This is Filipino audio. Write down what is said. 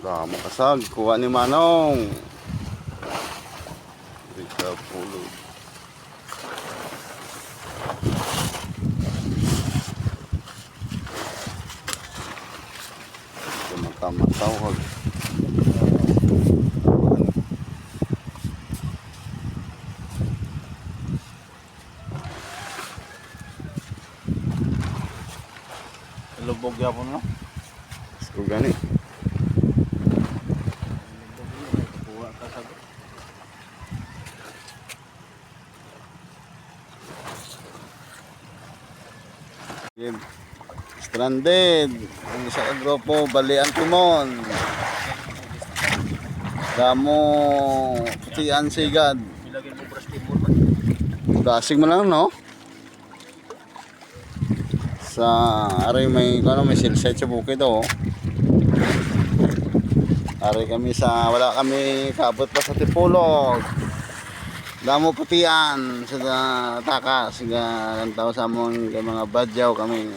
Damo kasag, kuha ni Manong. Rika pulo. Mataw-mataw kag. Lubog yapon no. Sko gani. Kuha ka sa Stranded. Ang isa ka grupo, Balian Timon. Damo Putian Sigad. ilagay mo brush timur man. Dasig mo lang no. Sa ari may may silset sa bukid oh. Ari kami sa wala kami kaabot pa sa Tipolog. Damo Putian sa taka siga lantaw sa amon kay mga badyaw kami.